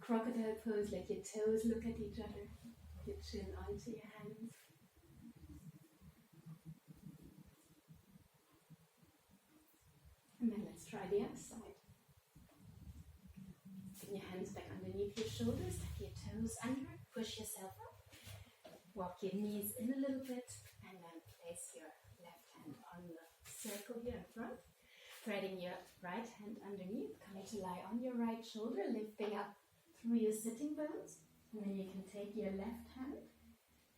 crocodile pose, let your toes look at each other, your chin onto your hands. And then let's try the other side. Bring your hands back underneath your shoulders, tuck your toes under, push yourself up. Walk your knees in a little bit, and then place your left hand on the circle here in front. Threading your right hand underneath, coming to lie on your right shoulder, lifting up through your sitting bones. And then you can take your left hand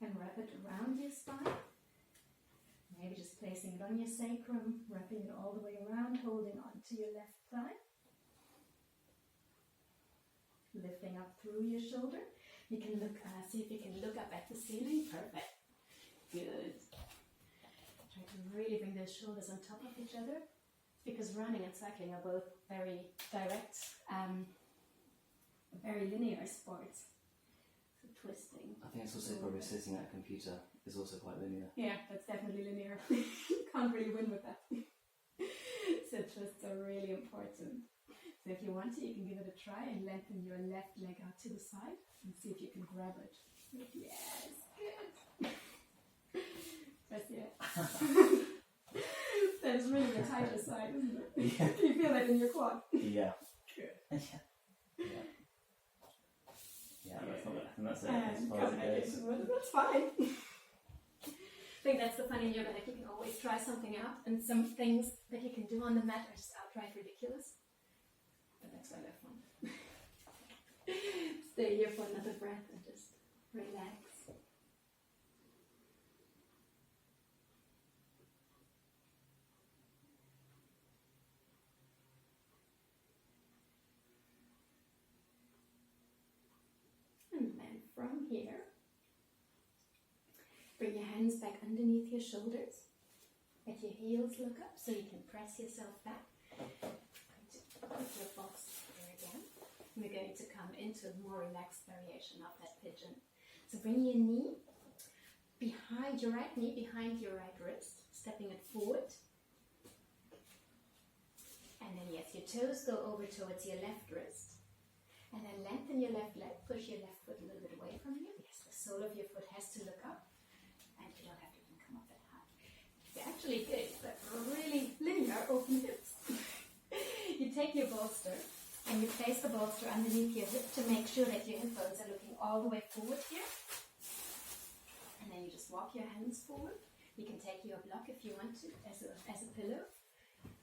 and wrap it around your spine. Maybe just placing it on your sacrum, wrapping it all the way around, holding onto your left thigh. Lifting up through your shoulder. You can look, see if you can look up at the ceiling. Perfect. Good. Try to really bring those shoulders on top of each other, because running and cycling are both very direct, very linear sports. So twisting. I think it's also probably sitting at a computer is also quite linear. Yeah, that's definitely linear. You can't really win with that. So twists are really important. So if you want to, you can give it a try and lengthen your left leg out to the side and see if you can grab it. Yes, good. That's it. That is really the tighter side, isn't it? Yeah. Can you feel that in your quad? Yeah. Good. Yeah. Yeah, that's not it. And that's it. And As far as come it back goes. into it. That's fine. I think that's the fun in yoga, that you can always try something out, and some things that you can do on the mat are just outright ridiculous. But that's why they're fun. Stay here for another breath and just relax. And then from here, bring your hands back underneath your shoulders. Let your heels look up so you can press yourself back. Put your box here again. We're going to come into a more relaxed variation of that pigeon. So bring your knee behind your right knee, behind your right wrist, stepping it forward. And then yes, your toes go over towards your left wrist. And then lengthen your left leg, push your left foot a little bit away from you. Yes, the sole of your foot has to look up. And you don't have to even come up that high. You actually get that really linear open hips. You take your bolster and you place the bolster underneath your hip to make sure that your hip bones are looking all the way forward here. And then you just walk your hands forward. You can take your block if you want to as a pillow,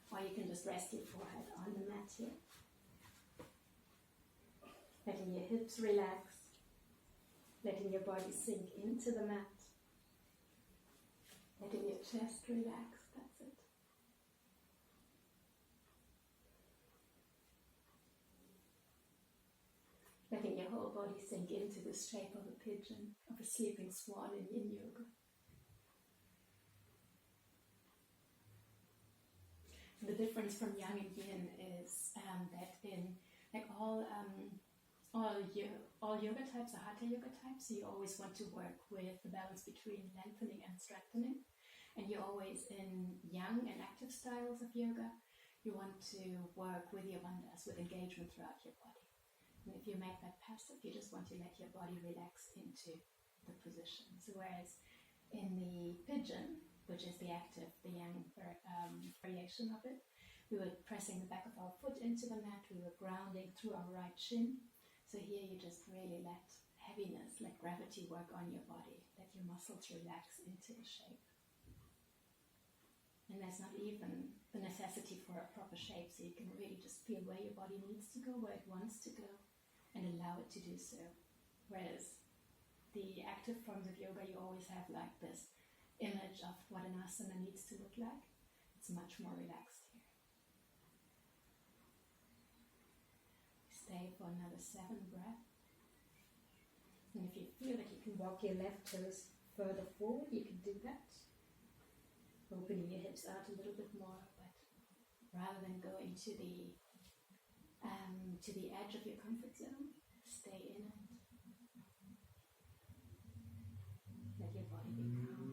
or you can just rest your forehead on the mat here. Letting your hips relax, letting your body sink into the mat, letting your chest relax, that's it. Letting your whole body sink into the shape of a pigeon, of a sleeping swan in yin yoga. The difference from yang and yin is that in like all yoga types are hatha yoga types, so you always want to work with the balance between lengthening and strengthening. And you always, in yang and active styles of yoga, you want to work with your bandhas, with engagement throughout your body. And if you make that passive, you just want to let your body relax into the position. So whereas in the pigeon, which is the active, the yang variation of it, we were pressing the back of our foot into the mat, we were grounding through our right shin. So here you just really let heaviness, let gravity work on your body, let your muscles relax into the shape. And there's not even the necessity for a proper shape, so you can really just feel where your body needs to go, where it wants to go, and allow it to do so. Whereas the active forms of yoga, you always have like this image of what an asana needs to look like. It's much more relaxed here. Stay for another 7 breaths. And if you feel that you can walk your left toes further forward, you can do that. Opening your hips out a little bit more, but rather than going to the edge of your comfort zone, stay in it. Let your body be calm.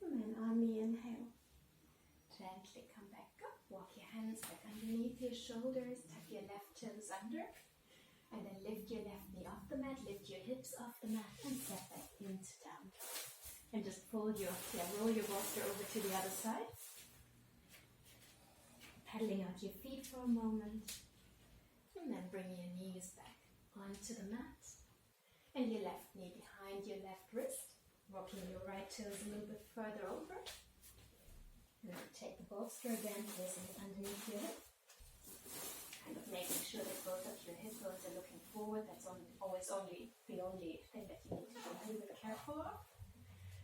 And then on the inhale, gently come back up, walk your hands back underneath your shoulders, tuck your left toes under, and then lift your left knee off the mat, lift your hips off the mat, and step back into down. And just roll your bolster over to the other side. Paddling out your feet for a moment, and then bring your knees back onto the mat, and your left knee behind your left wrist, walking your right toes a little bit further over. Then take the bolster again, placing it underneath your hip. Kind of making sure that both of your hip bones are looking forward. That's always the only thing that you need to be a little bit careful of,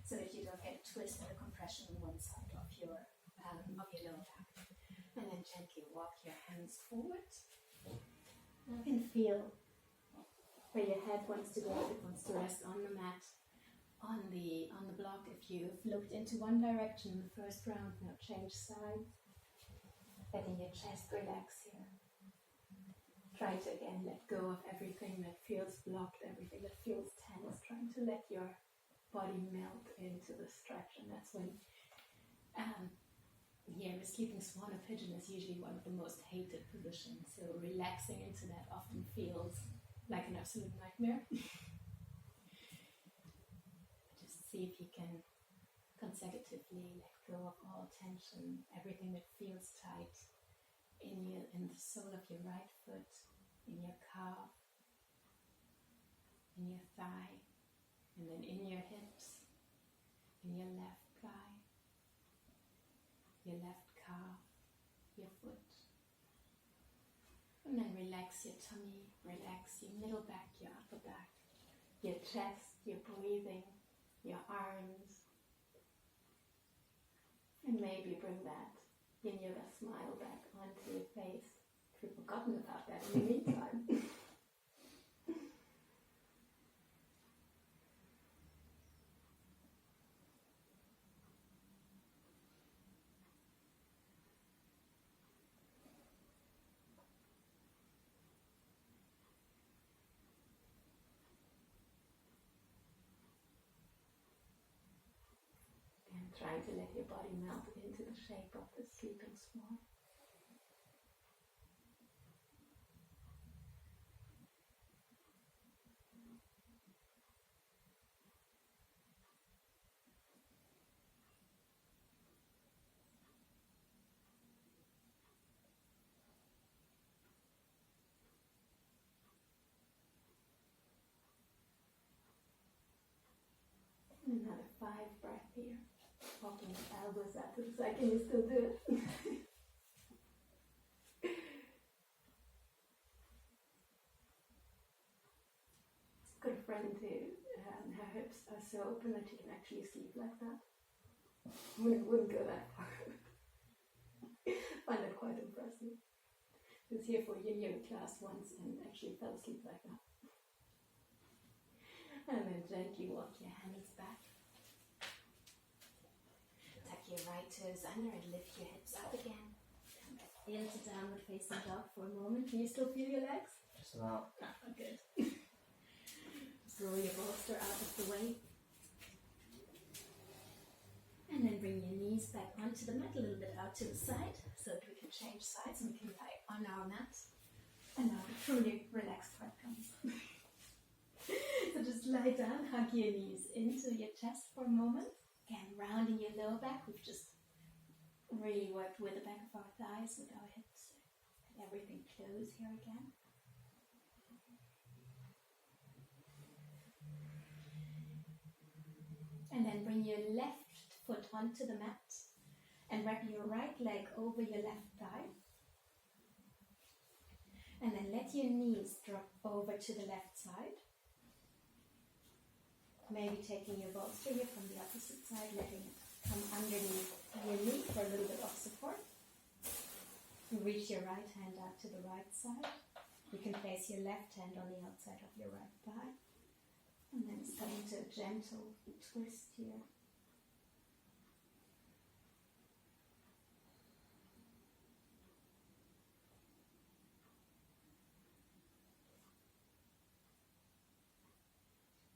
so that you don't get a twist or a compression on one side of your of your lower back. And then gently walk your hands forward. And feel where your head wants to go. It wants to rest on the mat, on the block. If you've looked into one direction in the first round, now change sides. Letting your chest relax here. Try to again let go of everything that feels blocked, everything that feels tense. Trying to let your body melt into the stretch, and that's when here a sleeping swan or pigeon is usually one of the most hated positions. So relaxing into that often feels like an absolute nightmare. Just see if you can consecutively let go of all tension, everything that feels tight in the sole of your right foot, in your calf, in your thigh, and then in your hips, in your left thigh, your left calf, your foot. And then relax your tummy, relax your middle back, your upper back, your chest, your breathing, your arms. And maybe bring that yin yoga smile back onto your face if you've forgotten about that in the meantime. Trying to let your body melt into the shape of the sleeping swan. Another 5 breaths here. Walking the elbows out to the side. Can you still do it? Got a friend who her hips are so open that she can actually sleep like that. Wouldn't go that far. Find it quite impressive. She was here for a yin yoga class once and actually fell asleep like that. And then gently walk your hands back. Tuck your right toes under and lift your hips up again. Come back into downward facing dog for a moment. Can you still feel your legs? Just about. Oh, good. Just roll your bolster out of the way. And then bring your knees back onto the mat, a little bit out to the side, so that we can change sides and we can lie on our mat. And now the truly relaxed part comes. So just lie down, hug your knees into your chest for a moment. Again, rounding your lower back. We've just really worked with the back of our thighs, with our hips. Everything close here again. And then bring your left foot onto the mat and wrap your right leg over your left thigh. And then let your knees drop over to the left side. Maybe taking your bolster here from the opposite side, letting it come underneath your knee for a little bit of support. You reach your right hand out to the right side. You can place your left hand on the outside of your right thigh. And then it's coming to a gentle twist here.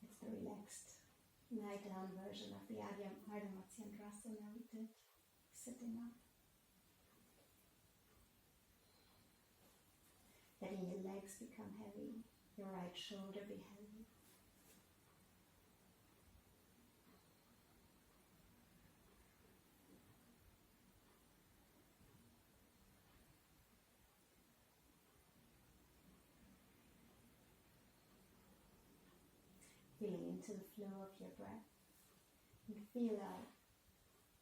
It's the relaxed lie down version of the Ardha Matsyendrasana we did, sitting up. Letting your legs become heavy, your right shoulder be heavy. Feeling into the flow of your breath. And feel how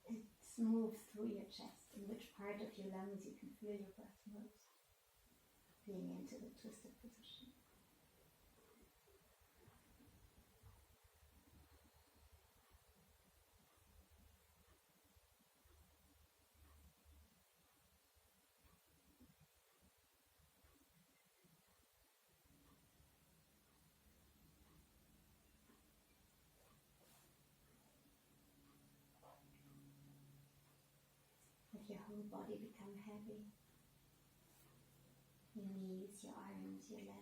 it moves through your chest, in which part of your lungs you can feel your breath move. Feeling into the twisted position. your whole body become heavy. Your knees, your arms, your legs.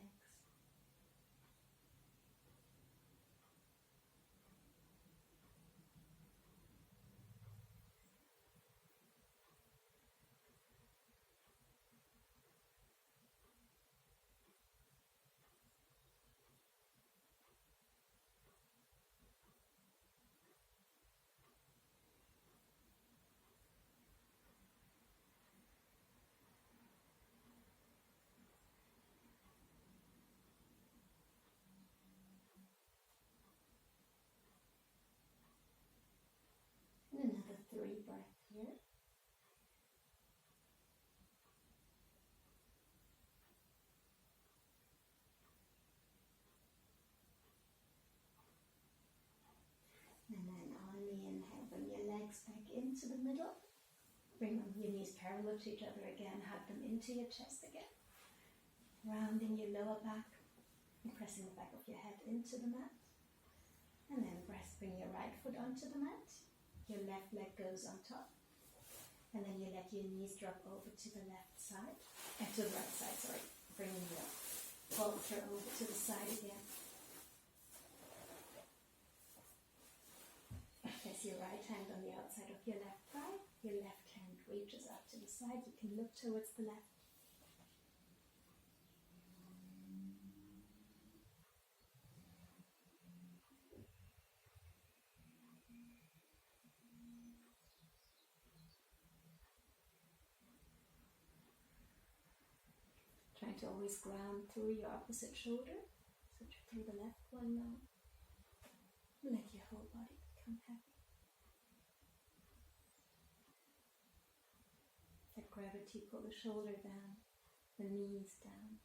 And another 3 breaths here. And then on the inhale, bring your legs back into the middle. Bring your knees parallel to each other again. Hug them into your chest again. Rounding your lower back. And pressing the back of your head into the mat. And then bring your right foot onto the mat. Your left leg goes on top. And then you let your knees drop over to the left side. To the right side, sorry. Bringing your halter over to the side again. Place your right hand on the outside of your left thigh. Your left hand reaches up to the side. You can look towards the left. Trying to always ground through your opposite shoulder, so through the left one now. Let your whole body become heavy. Let gravity pull the shoulder down, the knees down.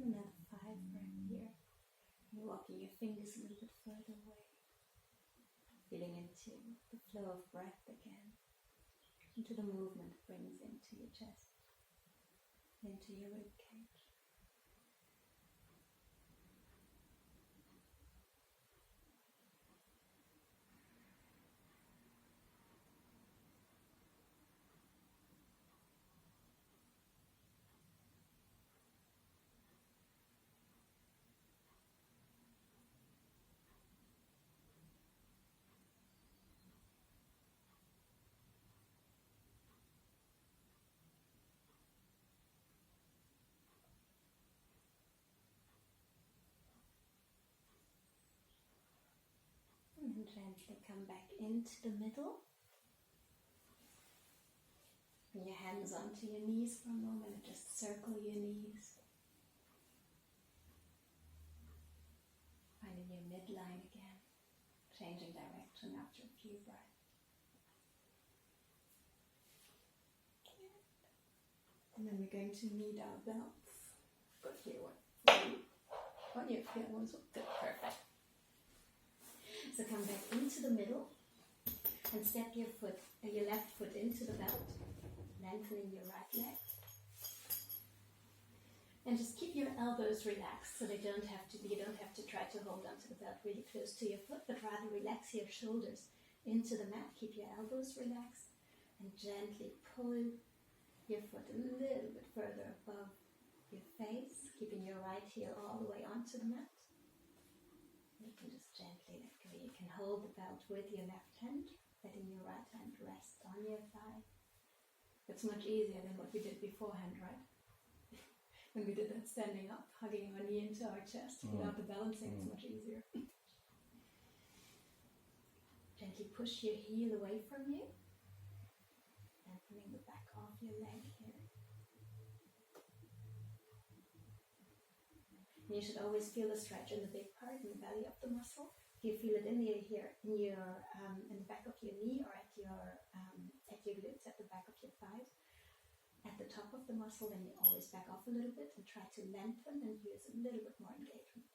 Another 5 breaths here. You're walking your fingers a little bit further away. Feeling into the flow of breath again. Into the movement it brings into your chest. Into your rib cage. And gently come back into the middle. Bring your hands onto your knees for a moment and just circle your knees. Finding your midline again. Changing direction after a few breaths. And then we're going to meet our belts. Put here one. On your feet, one's good, perfect. So come back into the middle and step your left foot into the belt, lengthening your right leg. And just keep your elbows relaxed so you don't have to try to hold onto the belt really close to your foot, but rather relax your shoulders into the mat. Keep your elbows relaxed and gently pull your foot a little bit further above your face, keeping your right heel all the way onto the mat. can just gently let go. You can hold the belt with your left hand, letting your right hand rest on your thigh. It's much easier than what we did beforehand, right? When we did that standing up, hugging our knee into our chest without the balancing, it's much easier. Gently push your heel away from you and bring the back of your leg here. And you should always feel the stretch in the big part, in the belly of the muscle. If you feel it in the back of your knee or at your glutes, at the back of your thighs, at the top of the muscle, then you always back off a little bit and try to lengthen and use a little bit more engagement.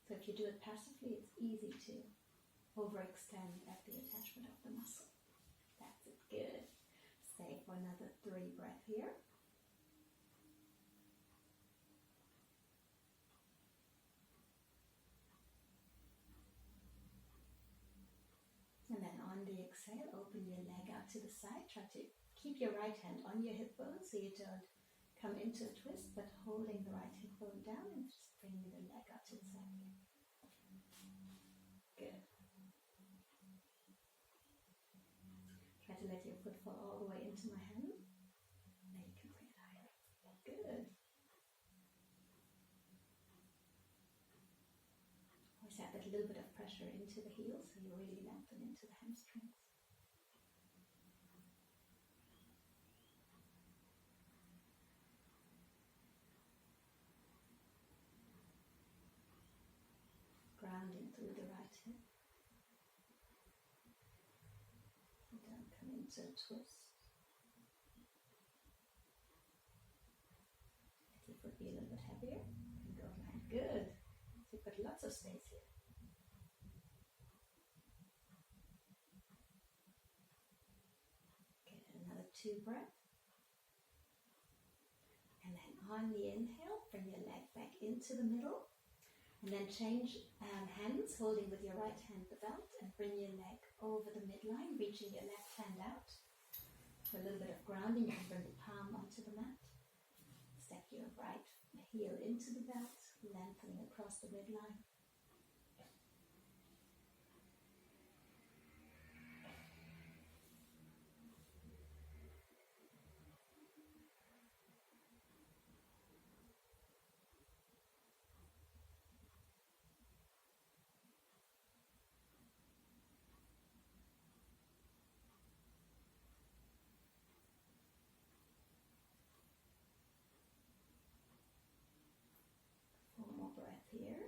So if you do it passively, it's easy to overextend at the attachment of the muscle. That's it, good. Stay for another 3 breaths here. And then on the exhale, open your leg out to the side. Try to keep your right hand on your hip bone so you don't come into a twist, but holding the right hip bone down and just bringing the leg out to the side here. Good. Try to let your foot fall all the way into my hand. Then you can bring it higher. Good. Always have that little bit of pressure into the heels so you really lengthen into the hamstrings. Grounding through the right hip. And don't come into a twist. Let your foot be a little bit heavier and go down. Good. So you've got lots of space here. Okay, another 2 breaths. And then on the inhale, bring your leg back into the middle. And then change hands, holding with your right hand the belt, and bring your leg over the midline, reaching your left hand out. For a little bit of grounding, you can bring the palm onto the mat. Step your right heel into the belt, lengthening across the midline. One more breath here.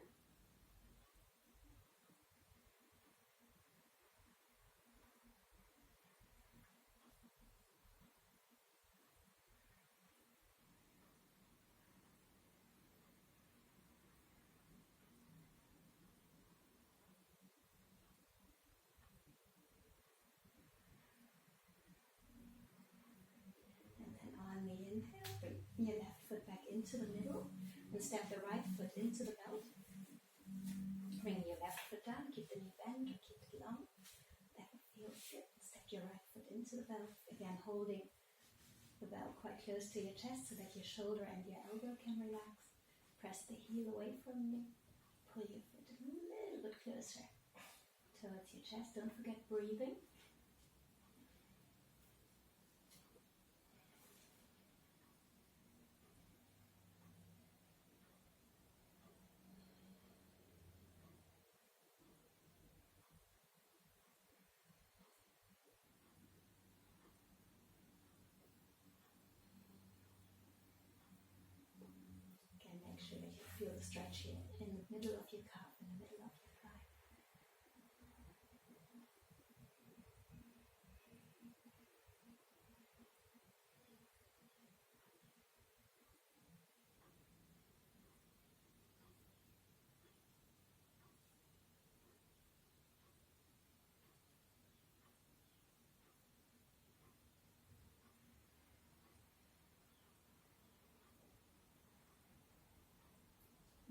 And then on the inhale, bring your left foot back into the middle and step the right foot into the belt. Bring your left foot down, keep the knee bent or keep it long. That feels good. Step your right foot into the belt. Again, holding the belt quite close to your chest so that your shoulder and your elbow can relax. Press the heel away from you. Pull your foot a little bit closer towards your chest. Don't forget breathing. Again, make sure that you feel the stretch here in the middle of your calf, in the middle of your thigh.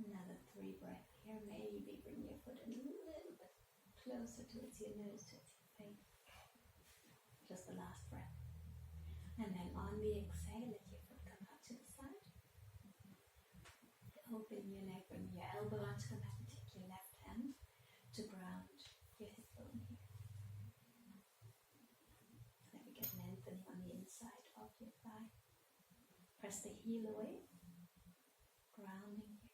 Another 3 breaths here. Maybe bring your foot a little bit closer towards your nose, towards your face. Just the last breath. And then on the exhale, let your foot come out to the side. Open your neck, bring your elbow onto the mat and take your left hand Press the heel away, grounding here.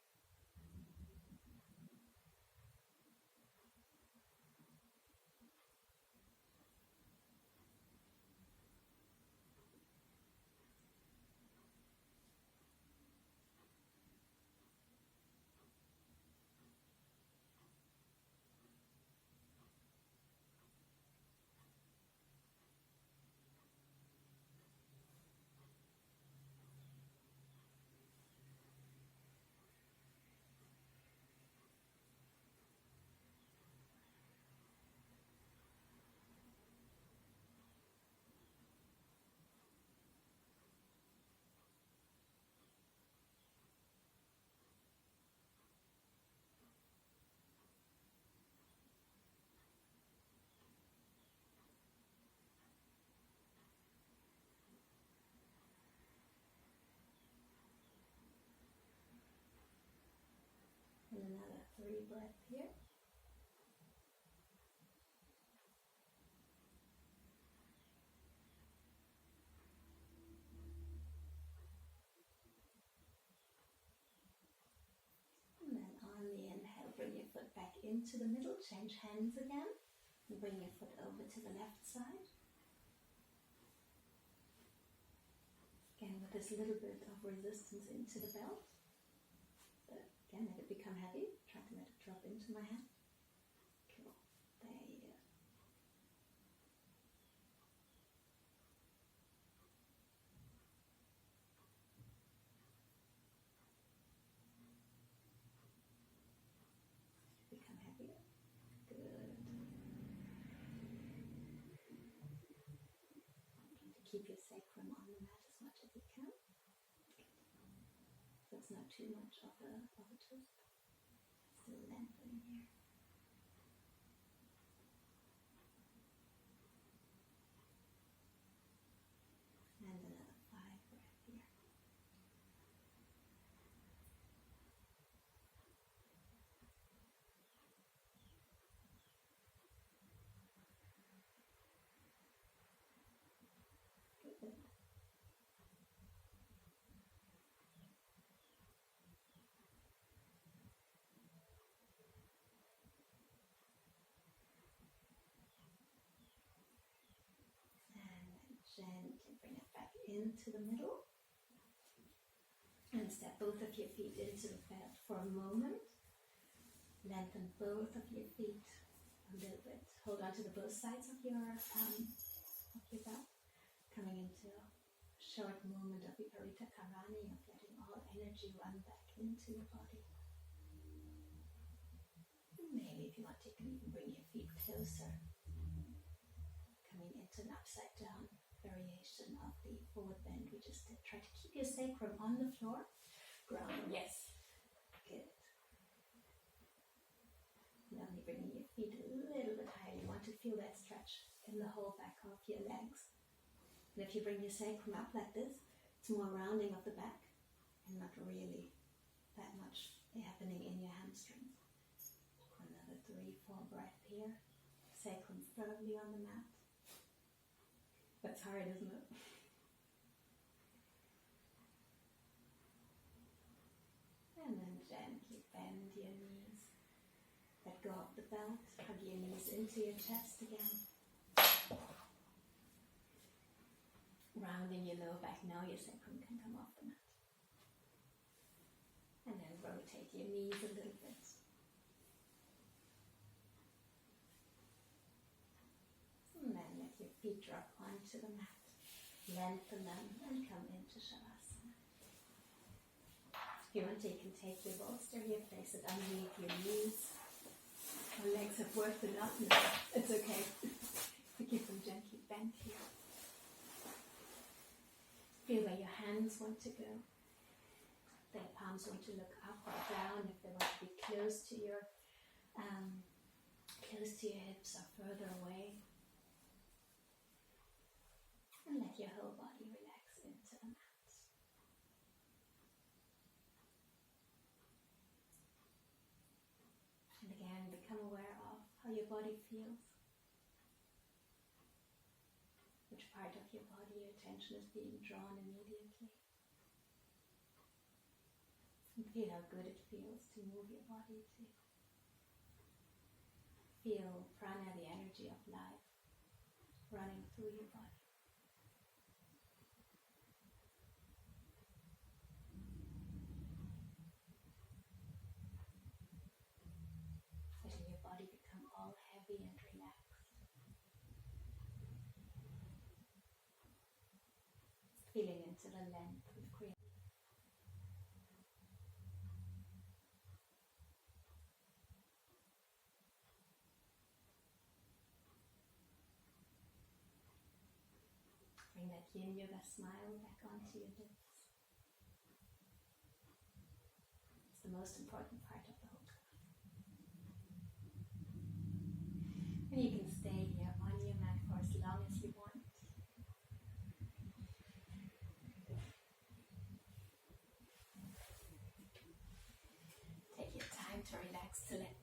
And another 3 breaths here. And then on the inhale, bring your foot back into the middle, change hands again, and bring your foot over to the left side. Again, with this little bit of resistance into the belt. But again, let it become heavy. Try to let it drop into my hand. Cool. There you go. Become heavier. Good. Keep your sacrum on the mat as much as you can. So it's not too much of a twist. Still lengthening here. And another 5 breaths here. Good. Gently bring it back into the middle and step both of your feet into the bed for a moment. Lengthen both of your feet a little bit. Hold on to the both sides of your belt. Coming into a short moment of Viparita Karani, of letting all energy run back into your body. Maybe if you want to, you can even bring your feet closer. Coming into an upside down variation of the forward bend we just did. Try to keep your sacrum on the floor. Grounding, yes. Good. And only bringing your feet a little bit higher. You want to feel that stretch in the whole back of your legs. And if you bring your sacrum up like this, it's more rounding of the back and not really that much happening in your hamstrings. Another 3-4 breaths here. Sacrum firmly on the mat. That's hard, isn't it? And then gently bend your knees. Let go of the belt. Hug your knees into your chest again. Rounding your lower back. Now your sacrum can come off the mat. And then rotate your knees a little bit. And then let your feet drop onto the mat. Lengthen them and come into Shavasana. If you want to, you can take your bolster here, place it underneath your knees. My legs have worked enough now. It's okay. To keep them gently bent here. Feel where your hands want to go. Their palms want to look up or down. If they want to be close to your hips or further away. And let your whole body relax into the mat. And again, become aware of how your body feels. Which part of your body your attention is being drawn immediately. Feel how good it feels to move your body, to feel prana, the energy of life, running through your body. Letting your body become all heavy and relaxed. Feeling into the length we've created. Bring that yin yoga smile back onto your lips. It's the most important part of the whole class. And you can stay here on your mat for as long as you want. Take your time to relax, to let